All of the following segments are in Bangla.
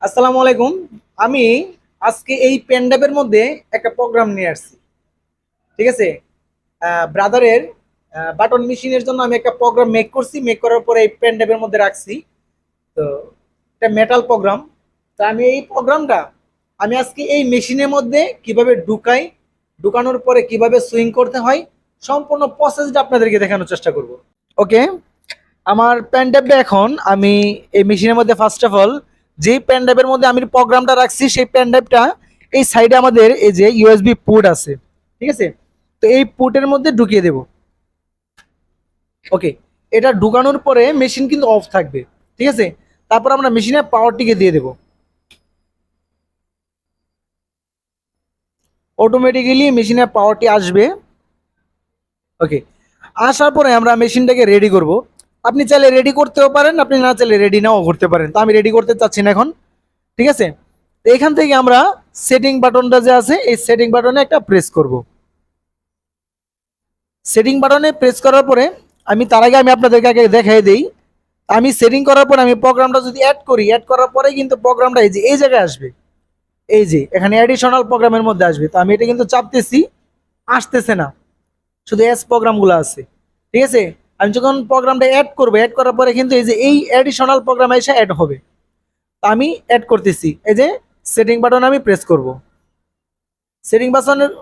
আসসালামু আলাইকুম। আমি আজকে এই পেনড্রাইভের মধ্যে একটা প্রোগ্রাম নিয়ে আসছি। ঠিক আছে, ব্রাদারের বাটন মেশিনের জন্য আমি একটা প্রোগ্রাম মেক করছি। মেক করার পরে এই পেনড্রাইভের মধ্যে রাখছি। তো এটা মেটাল প্রোগ্রাম। তা আমি এই প্রোগ্রামটা আমি আজকে এই মেশিনের মধ্যে কিভাবে ঢুকাই, ঢুকানোর পরে কিভাবে সুইং করতে হয়, সম্পূর্ণ প্রসেসটা আপনাদেরকে দেখানোর চেষ্টা করব। ওকে, আমার পেন ড্রাইভটা এখন আমি এই মেশিনের মধ্যে ফার্স্ট অফ অল যেই পেন ড্রাইভের মধ্যে আমি প্রোগ্রামটা রাখছি সেই পেন ড্রাইভটা এই সাইডে আমাদের এই যে ইউএসবি পোর্ট আছে। ঠিক আছে, তো এই পোর্টের মধ্যে ঢুকিয়ে দেব। ওকে, এটা ঢুকানোর পরে মেশিন কিন্তু অফ থাকবে। ঠিক আছে, তারপর আমরা মেশিনের পাওয়ারটিকে দিয়ে দেব। অটোমেটিক্যালি মেশিনের পাওয়ারটি আসবে। ওকে, আসার পরে আমরা মেশিনটাকে রেডি করব। আপনি চাইলে রেডি করতেও পারেন, আপনি না চাইলে রেডি নাও করতে পারেন। তো আমি রেডি করতে চাচ্ছি না এখন। ঠিক আছে, তো এখান থেকে আমরা সেটিং বাটনটা যে আছে এই সেটিং বাটনে একটা প্রেস করব। সেটিং বাটনে প্রেস করার পরে আমি তার আগে আমি আপনাদেরকে আগে দেখাই দেই। আমি সেটিং করার পরে আমি প্রোগ্রামটা যদি অ্যাড করি, অ্যাড করার পরে কিন্তু প্রোগ্রামটা এই যে এই জায়গায় আসবে। এই যে এখানে অ্যাডিশনাল প্রোগ্রামের মধ্যে আসবে। তো আমি এটা কিন্তু চাপতেছি, আসতেছে না, শুধু এস প্রোগ্রামগুলো আছে। ঠিক আছে, আমি যখন প্রোগ্রামটা অ্যাড করবো, অ্যাড করার পরে কিন্তু এই যে এই অ্যাডিশনাল প্রোগ্রাম এসে অ্যাড হবে। তা আমি অ্যাড করতেছি, এই যে সেটিং বাটন আমি প্রেস করব। সেটিং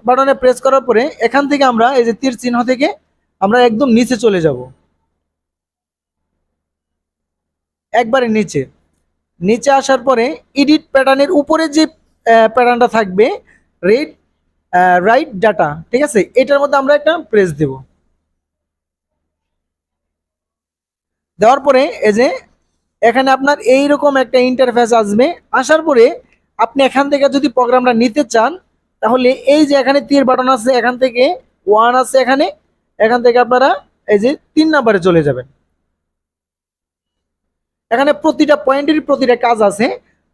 বাটনে প্রেস করার পরে এখান থেকে আমরা এই যে তীর চিহ্ন থেকে আমরা একদম নিচে চলে যাব। একবারে নিচে নিচে আসার পরে এডিট প্যাটার্নের উপরে যে প্যাটার্নটা থাকবে, রেড রাইট ডাটা, ঠিক আছে, এটার মধ্যে আমরা একটা প্রেস দেব। দেওয়ার পরে এই যে এখানে আপনার এইরকম একটা ইন্টারফেস আসবে। আসার পরে আপনি এখান থেকে যদি প্রোগ্রামটা নিতে চান, তাহলে এই যে এখানে তীর বাটন আছে, এখান থেকে ওয়ান আছে, এখানে এখান থেকে আপনারা এই যে 3 নম্বরে চলে যাবেন। এখানে প্রতিটা পয়েন্টের প্রতিটা কাজ আছে।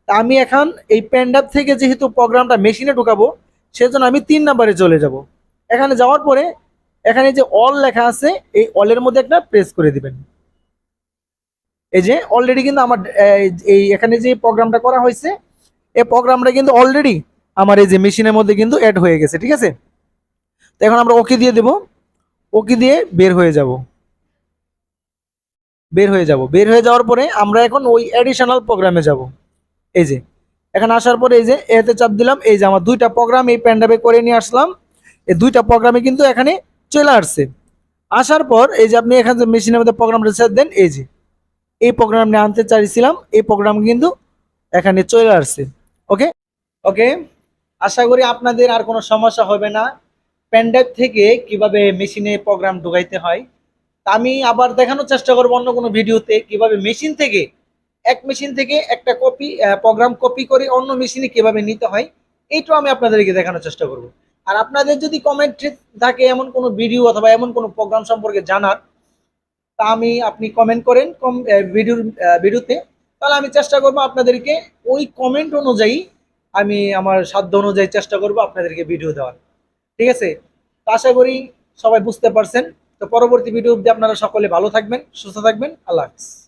তা আমি এখন এই পেনড্রাইভ থেকে যেহেতু প্রোগ্রামটা মেশিনে ঢুকাবো, সেজন্য আমি 3 নম্বরে চলে যাব। এখানে যাওয়ার পরে এখানে যে অল লেখা আছে, এই অলের মধ্যে একটা প্রেস করে দিবেন। এই যে অলরেডি কিন্তু আমার এই এখানে যে প্রোগ্রামটা করা হয়েছে, এই প্রোগ্রামটা কিন্তু অলরেডি আমার এই যে মেশিনের মধ্যে কিন্তু অ্যাড হয়ে গেছে। ঠিক আছে, তো এখন আমরা ওকে দিয়ে দেব। ওকে দিয়ে বের হয়ে যাব। বের হয়ে যাওয়ার পরে আমরা এখন ওই অ্যাডিশনাল প্রোগ্রামে যাব। এই যে এখানে আসার পরে এই যে এতে চাপ দিলাম, এই যে আমার দুইটা প্রোগ্রাম এই প্যান্ডাবে করে নিয়ে আসলাম। এই দুইটা প্রোগ্রামে কিন্তু এখানে চলে আসছে। আসার পর এই যে আপনি এখানে যে মেশিনের মধ্যে প্রোগ্রামটা সেট দেন, এই যে এই প্রোগ্রাম নিয়ে আনতে চাইছিলাম, এই প্রোগ্রাম কিন্তু এখানে চলে আসছে। ওকে, ওকে, আশা করি আপনাদের আর কোনো সমস্যা হবে না পেনড্রাইভ থেকে কিভাবে মেশিনে প্রোগ্রাম ঢুকাইতে হয়। তা আমি আবার দেখানোর চেষ্টা করবো অন্য কোনো ভিডিওতে কিভাবে মেশিন থেকে এক মেশিন থেকে একটা প্রোগ্রাম কপি করে অন্য মেশিনে কিভাবে নিতে হয়, এইটাও আমি আপনাদেরকে দেখানোর চেষ্টা করব। আর আপনাদের যদি কমেন্ট থাকে এমন কোনো ভিডিও অথবা এমন কোনো প্রোগ্রাম সম্পর্কে জানার, তা আপনি কমেন্ট করেন ভিডিওতে, তাহলে আমি চেষ্টা করব আপনাদেরকে ওই কমেন্ট অনুযায়ী আমি আমার সাধ্য অনুযায়ী চেষ্টা করব আপনাদেরকে ভিডিও দেওয়ার। ঠিক আছে, তো আশা করি সবাই বুঝতে পারছেন। তো পরবর্তী ভিডিও অবধি আপনারা সকলে ভালো থাকবেন, সুস্থ থাকবেন। আল্লাহ হাফিজ।